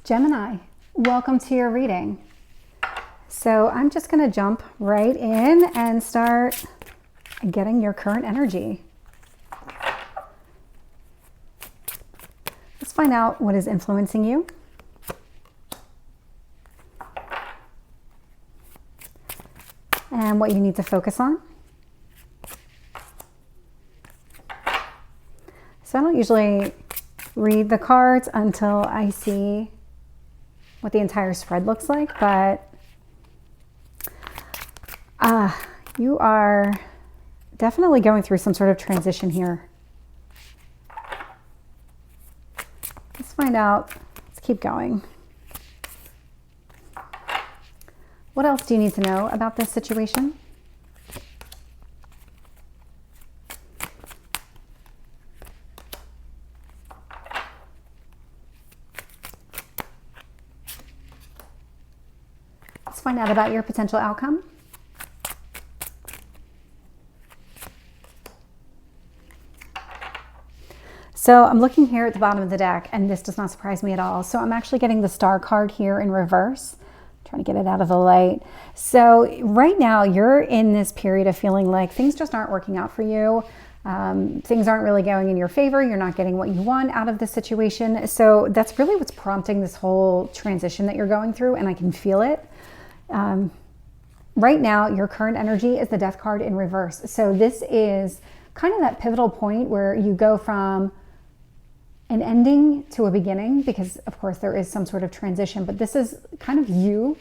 Gemini, welcome to your reading. So I'm just going to jump right in and start getting your current energy. Let's find out what is influencing you. And what you need to focus on. So I don't usually read the cards until I see what the entire spread looks like, but you are definitely going through some sort of transition here. Let's find out. Let's keep going. What else do you need to know about this situation? Let's find out about your potential outcome. So I'm looking here at the bottom of the deck, and this does not surprise me at all. So I'm actually getting the Star card here in reverse. I'm trying to get it out of the light. So right now you're in this period of feeling like things just aren't working out for you. Things aren't really going in your favor. You're not getting what you want out of the situation. So that's really what's prompting this whole transition that you're going through, and I can feel it. Right now, your current energy is the Death card in reverse. So this is kind of that pivotal point where you go from an ending to a beginning, because of course there is some sort of transition, but this is kind of you.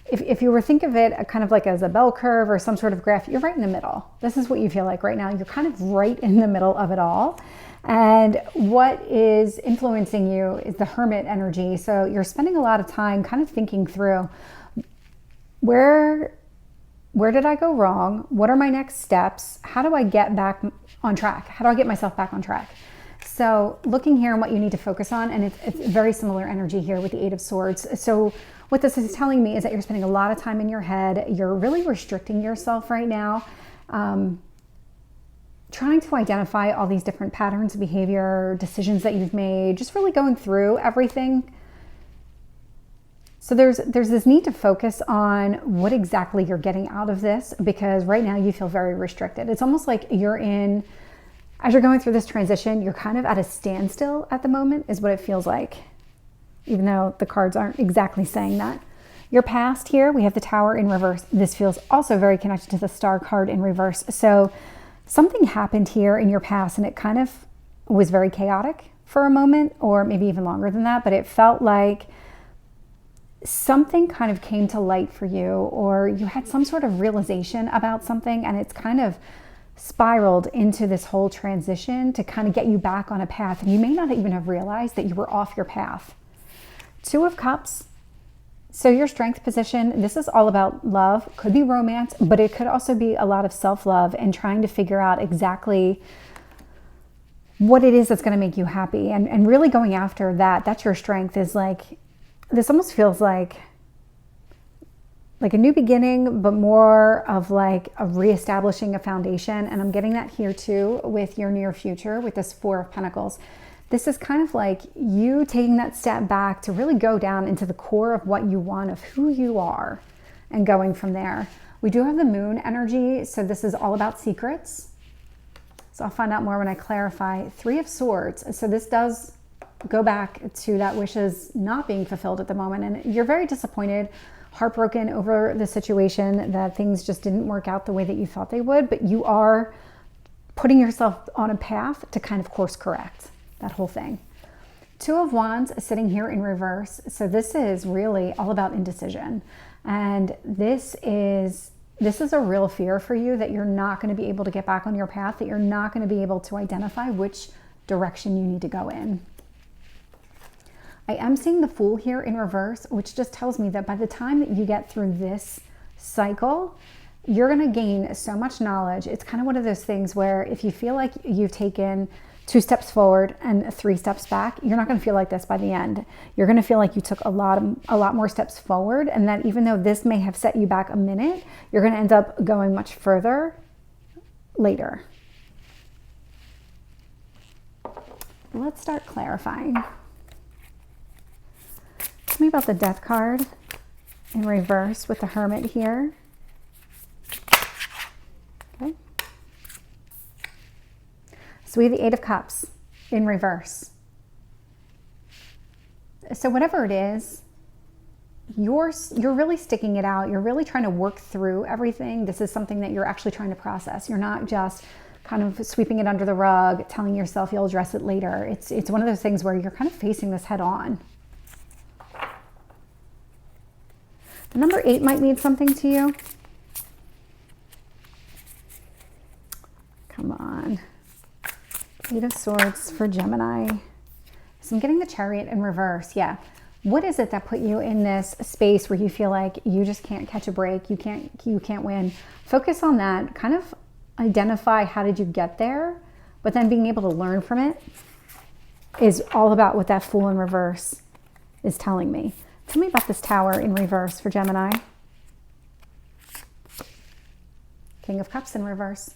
If you were to think of it kind of like as a bell curve or some sort of graph, you're right in the middle. This is what you feel like right now. You're kind of right in the middle of it all. And what is influencing you is the Hermit energy. So you're spending a lot of time kind of thinking through, where did I go wrong? What are my next steps? How do I get back on track? How do I get myself back on track? So looking here and what you need to focus on, and it's very similar energy here with the Eight of Swords. So what this is telling me is that you're spending a lot of time in your head. You're really restricting yourself right now, trying to identify all these different patterns of behavior, decisions that you've made, just really going through everything. So there's this need to focus on what exactly you're getting out of this, because right now you feel very restricted. It's almost like you're in, as you're going through this transition, you're kind of at a standstill at the moment, is what it feels like, even though the cards aren't exactly saying that. Your past here, we have the Tower in reverse. This feels also very connected to the Star card in reverse. So something happened here in your past, and it kind of was very chaotic for a moment, or maybe even longer than that, but it felt like something kind of came to light for you, or you had some sort of realization about something, and it's kind of spiraled into this whole transition to kind of get you back on a path. And you may not even have realized that you were off your path. Two of Cups. So your strength position, this is all about love. Could be romance, but it could also be a lot of self-love and trying to figure out exactly what it is that's going to make you happy, and really going after that. That's your strength. Is like, this almost feels like a new beginning, but more of like a reestablishing a foundation. And I'm getting that here too with your near future with this Four of Pentacles. This is kind of like you taking that step back to really go down into the core of what you want, of who you are, and going from there. We do have the Moon energy, so this is all about secrets. So I'll find out more when I clarify. Three of Swords. So this does go back to that wishes not being fulfilled at the moment, and you're very disappointed, heartbroken over the situation, that things just didn't work out the way that you thought they would, but you are putting yourself on a path to kind of course correct that whole thing. Two of Wands sitting here in reverse. So this is really all about indecision, and this is a real fear for you that you're not going to be able to get back on your path, that you're not going to be able to identify which direction you need to go in. I am seeing the Fool here in reverse, which just tells me that by the time that you get through this cycle, you're going to gain so much knowledge. It's kind of one of those things where if you feel like you've taken 2 steps forward and 3 steps back, you're not going to feel like this by the end. You're going to feel like you took a lot more steps forward, and that even though this may have set you back a minute, you're going to end up going much further later. Let's start clarifying. Tell me about the Death card in reverse with the Hermit here. Okay. So we have the Eight of Cups in reverse. So whatever it is, you're really sticking it out. You're really trying to work through everything. This is something that you're actually trying to process. You're not just kind of sweeping it under the rug, telling yourself you'll address it later. It's one of those things where you're kind of facing this head on. The number 8 might mean something to you. Come on. 8 of Swords for Gemini. So I'm getting the Chariot in reverse. Yeah. What is it that put you in this space where you feel like you just can't catch a break? You can't win. Focus on that. Kind of identify how did you get there, but then being able to learn from it is all about what that Fool in reverse is telling me. Tell me about this Tower in reverse for Gemini. King of Cups in reverse.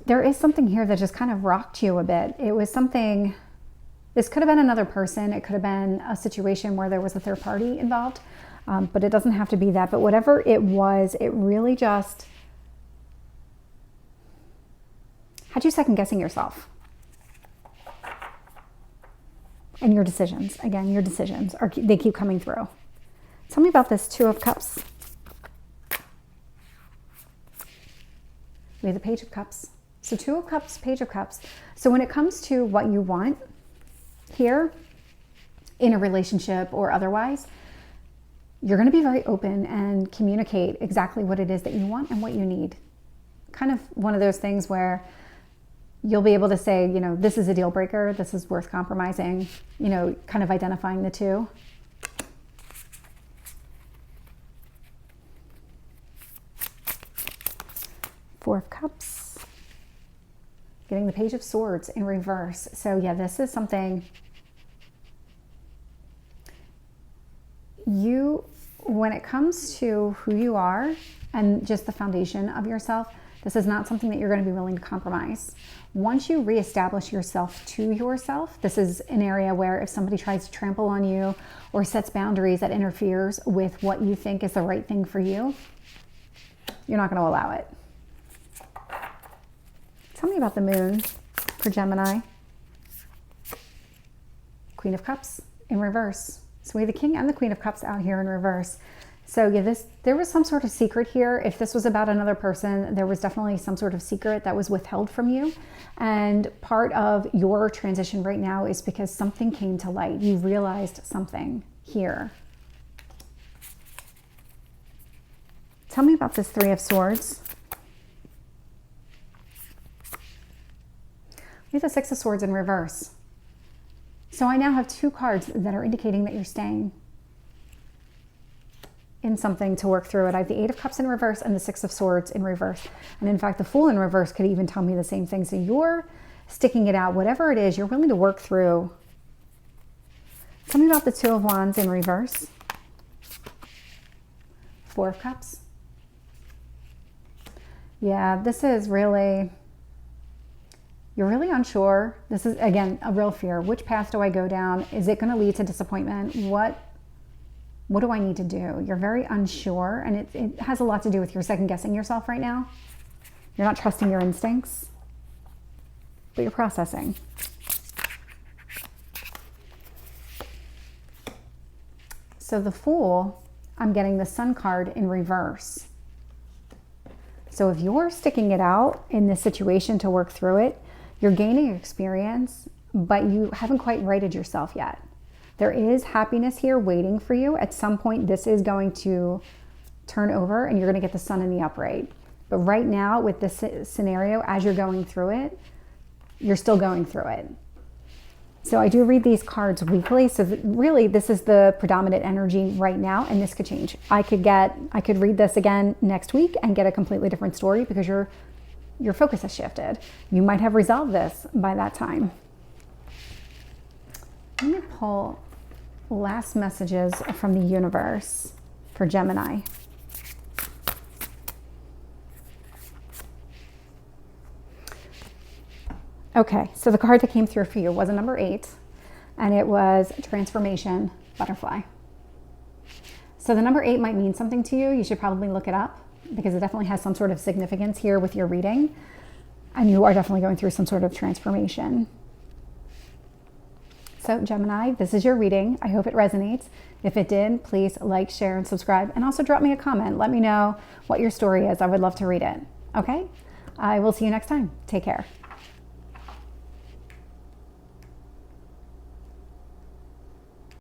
There is something here that just kind of rocked you a bit. It was something, this could have been another person. It could have been a situation where there was a third party involved, but it doesn't have to be that. But whatever it was, it really just had you second guessing yourself. And your decisions, again, your decisions, they keep coming through. Tell me about this Two of Cups. We have the Page of Cups. So Two of Cups, Page of Cups. So when it comes to what you want here in a relationship or otherwise, you're going to be very open and communicate exactly what it is that you want and what you need. Kind of one of those things where you'll be able to say, you know, this is a deal breaker, this is worth compromising, you know, kind of identifying the two. Four of Cups. Getting the Page of Swords in reverse. So yeah, this is something you, when it comes to who you are and just the foundation of yourself, this is not something that you're going to be willing to compromise. Once you reestablish yourself to yourself, this is an area where if somebody tries to trample on you or sets boundaries that interferes with what you think is the right thing for you, you're not going to allow it. Tell me about the Moon for Gemini. Queen of Cups in reverse. So we have the King and the Queen of Cups out here in reverse. So yeah, there was some sort of secret here. If this was about another person, there was definitely some sort of secret that was withheld from you. And part of your transition right now is because something came to light. You realized something here. Tell me about this Three of Swords. We have the Six of Swords in reverse. So I now have two cards that are indicating that you're staying in something to work through it. I have the Eight of Cups in reverse and the Six of Swords in reverse. And in fact, the Fool in reverse could even tell me the same thing. So you're sticking it out, whatever it is, you're willing to work through. Tell me about the Two of Wands in reverse. Four of Cups. Yeah, this is really, you're really unsure. This is, again, a real fear. Which path do I go down? Is it going to lead to disappointment? What do I need to do? You're very unsure, and it has a lot to do with your second guessing yourself right now. You're not trusting your instincts, but you're processing. So the Fool, I'm getting the Sun card in reverse. So if you're sticking it out in this situation to work through it, you're gaining experience, but you haven't quite righted yourself yet. There is happiness here waiting for you. At some point, this is going to turn over and you're going to get the Sun in the upright. But right now, with this scenario, as you're going through it, you're still going through it. So I do read these cards weekly. So really, this is the predominant energy right now, and this could change. I could read this again next week and get a completely different story because your focus has shifted. You might have resolved this by that time. Let me pull last messages from the universe for Gemini. Okay, so the card that came through for you was a number 8. and it was transformation butterfly. So the number 8 might mean something to you. You should probably look it up because it definitely has some sort of significance here with your reading. And you are definitely going through some sort of transformation. So Gemini, this is your reading. I hope it resonates. If it did, please like, share, and subscribe. And also drop me a comment. Let me know what your story is. I would love to read it. Okay? I will see you next time. Take care.